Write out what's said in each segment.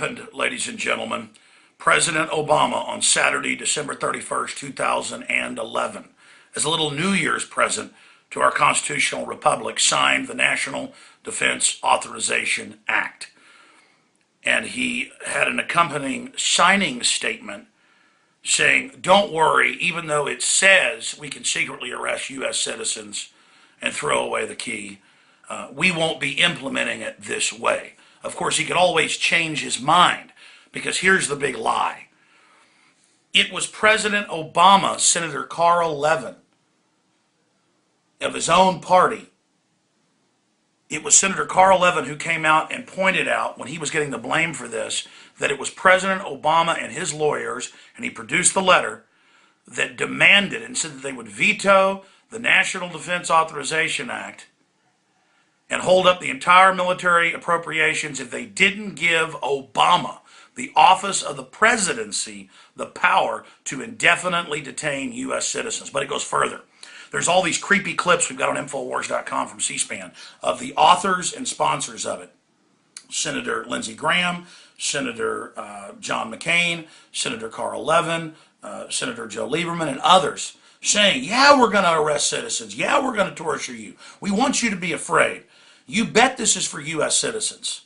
happened, ladies and gentlemen. President Obama on Saturday, December 31st, 2011, as a little New Year's present to our constitutional republic, signed the National Defense Authorization Act. And he had an accompanying signing statement saying, don't worry, even though it says we can secretly arrest U.S. citizens and throw away the key, we won't be implementing it this way. Of course, he could always change his mind, because here's the big lie. It was President Obama, Senator Carl Levin, of his own party. It was Senator Carl Levin who came out and pointed out, when he was getting the blame for this, that it was President Obama and his lawyers, and he produced the letter, that demanded and said that they would veto the National Defense Authorization Act and hold up the entire military appropriations if they didn't give Obama, the office of the presidency, the power to indefinitely detain U.S. citizens. But it goes further. There's all these creepy clips we've got on Infowars.com from C-SPAN of the authors and sponsors of it. Senator Lindsey Graham, Senator John McCain, Senator Carl Levin, Senator Joe Lieberman, and others saying, yeah, we're going to arrest citizens. Yeah, we're going to torture you. We want you to be afraid. You bet this is for U.S. citizens.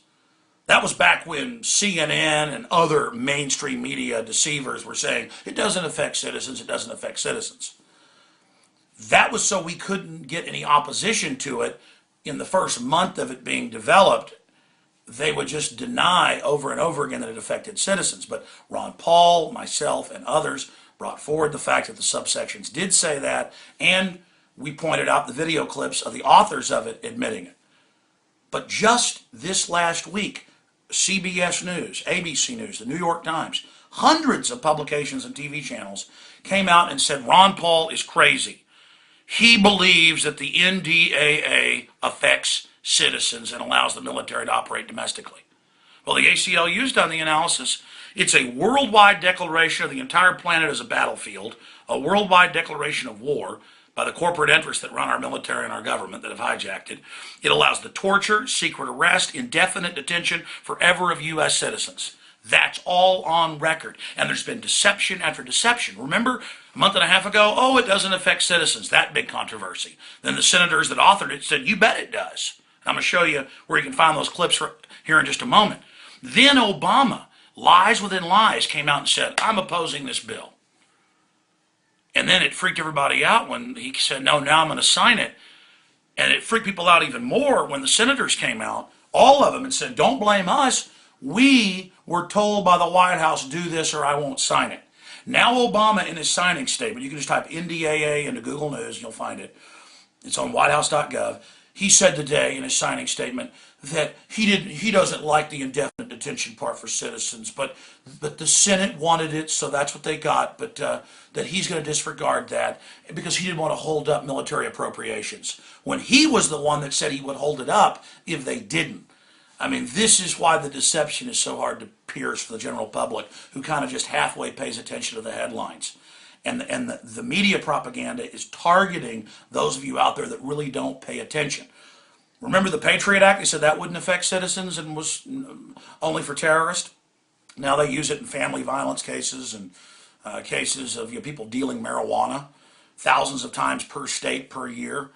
That was back when CNN and other mainstream media deceivers were saying, it doesn't affect citizens, it doesn't affect citizens. That was so we couldn't get any opposition to it in the first month of it being developed. They would just deny over and over again that it affected citizens. But Ron Paul, myself, and others brought forward the fact that the subsections did say that, and we pointed out the video clips of the authors of it admitting it. But just this last week, CBS News, ABC News, the New York Times, hundreds of publications and TV channels came out and said Ron Paul is crazy. He believes that the NDAA affects citizens and allows the military to operate domestically. Well, the ACLU's done the analysis. It's a worldwide declaration of the entire planet as a battlefield, a worldwide declaration of war by the corporate interests that run our military and our government that have hijacked it. It allows the torture, secret arrest, indefinite detention forever of U.S. citizens. That's all on record. And there's been deception after deception. Remember, a month and a half ago, oh, it doesn't affect citizens, that big controversy. Then the senators that authored it said, you bet it does. And I'm going to show you where you can find those clips here in just a moment. Then Obama, lies within lies, came out and said, I'm opposing this bill. And then it freaked everybody out when he said, no, now I'm going to sign it. And it freaked people out even more when the senators came out, all of them, and said, don't blame us. We were told by the White House, do this or I won't sign it. Now Obama, in his signing statement, you can just type NDAA into Google News and you'll find it. It's on whitehouse.gov. He said today in his signing statement that he doesn't like the indefinite detention part for citizens, but the Senate wanted it, so that's what they got, but that he's going to disregard that because he didn't want to hold up military appropriations, when he was the one that said he would hold it up if they didn't. I mean, this is why the deception is so hard to pierce for the general public, who kind of just halfway pays attention to the headlines. And the media propaganda is targeting those of you out there that really don't pay attention. Remember the Patriot Act? They said that wouldn't affect citizens and was only for terrorists. Now they use it in family violence cases and cases of people dealing marijuana thousands of times per state per year.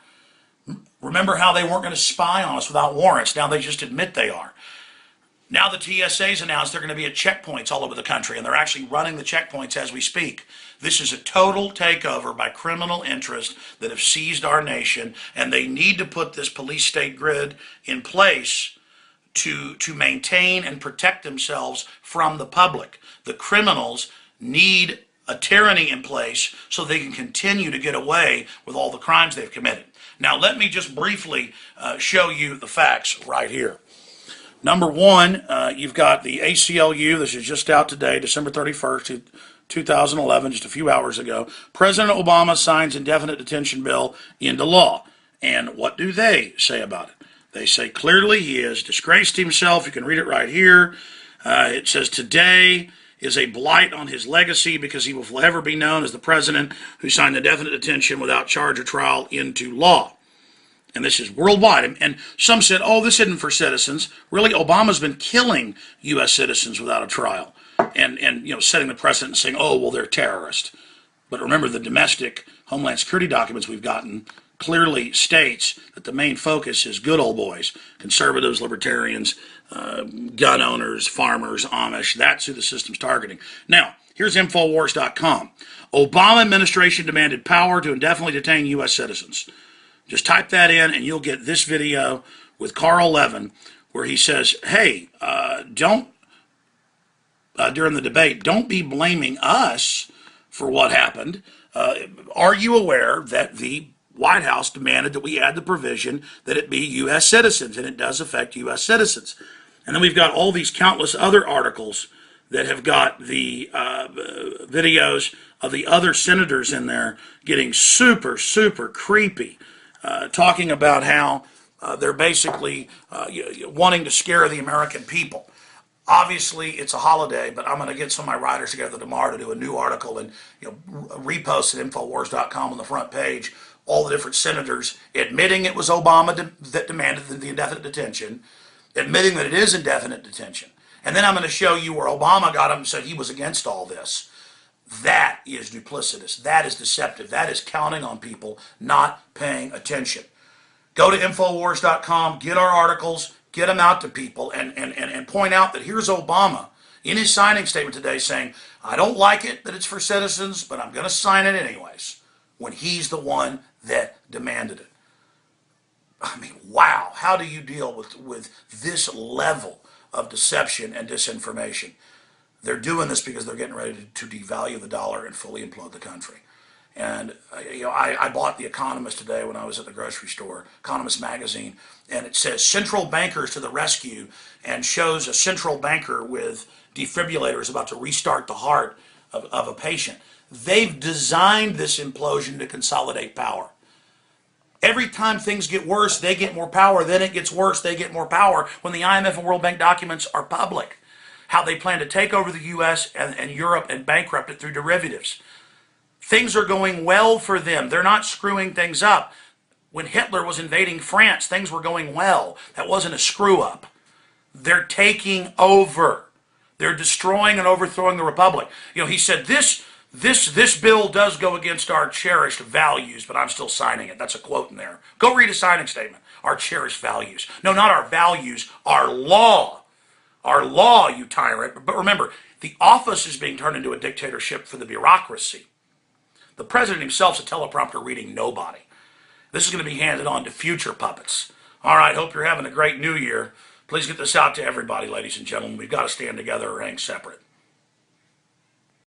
Remember how they weren't going to spy on us without warrants. Now they just admit they are. Now the TSA's announced they're going to be at checkpoints all over the country, and they're actually running the checkpoints as we speak. This is a total takeover by criminal interests that have seized our nation, and they need to put this police state grid in place to maintain and protect themselves from the public. The criminals need a tyranny in place so they can continue to get away with all the crimes they've committed. Now let me just briefly show you the facts right here. Number one, you've got the ACLU. This is just out today, December 31st, 2011, just a few hours ago. President Obama signs indefinite detention bill into law. And what do they say about it? They say clearly he has disgraced himself. You can read it right here. It says today is a blight on his legacy because he will forever be known as the president who signed indefinite detention without charge or trial into law. And this is worldwide. And some said, oh, this isn't for citizens. Really, Obama's been killing U.S. citizens without a trial and setting the precedent and saying, oh, well, they're terrorists. But remember, the domestic Homeland Security documents we've gotten clearly states that the main focus is good old boys, conservatives, libertarians, gun owners, farmers, Amish. That's who the system's targeting. Now, here's Infowars.com. Obama administration demanded power to indefinitely detain U.S. citizens. Just type that in and you'll get this video with Carl Levin where he says, hey, during the debate, don't be blaming us for what happened. Are you aware that the White House demanded that we add the provision that it be U.S. citizens, and it does affect U.S. citizens? And then we've got all these countless other articles that have got the videos of the other senators in there getting super, super creepy, talking about how they're basically wanting to scare the American people. Obviously, it's a holiday, but I'm going to get some of my writers together tomorrow to do a new article and repost at Infowars.com on the front page all the different senators admitting it was Obama that demanded the indefinite detention, admitting that it is indefinite detention. And then I'm going to show you where Obama got him and said he was against all this. That is duplicitous. That is deceptive. That is counting on people not paying attention. Go to Infowars.com, get our articles, get them out to people, and point out that here's Obama in his signing statement today saying, I don't like it that it's for citizens, but I'm going to sign it anyways, when he's the one that demanded it. I mean, wow. How do you deal with this level of deception and disinformation? They're doing this because they're getting ready to devalue the dollar and fully implode the country. And I bought The Economist today when I was at the grocery store, Economist magazine, and it says central bankers to the rescue, and shows a central banker with defibrillators about to restart the heart of a patient. They've designed this implosion to consolidate power. Every time things get worse, they get more power. Then it gets worse, they get more power. When the IMF and World Bank documents are public, how they plan to take over the U.S. and Europe and bankrupt it through derivatives. Things are going well for them. They're not screwing things up. When Hitler was invading France, things were going well. That wasn't a screw up. They're taking over. They're destroying and overthrowing the republic. He said this bill does go against our cherished values, but I'm still signing it. That's a quote in there. Go read a signing statement. Our cherished values. No, not our values, our law. Our law, you tyrant. But remember, the office is being turned into a dictatorship for the bureaucracy. The president himself's a teleprompter reading nobody. This is going to be handed on to future puppets. All right, hope you're having a great new year. Please get this out to everybody, ladies and gentlemen. We've got to stand together or hang separate.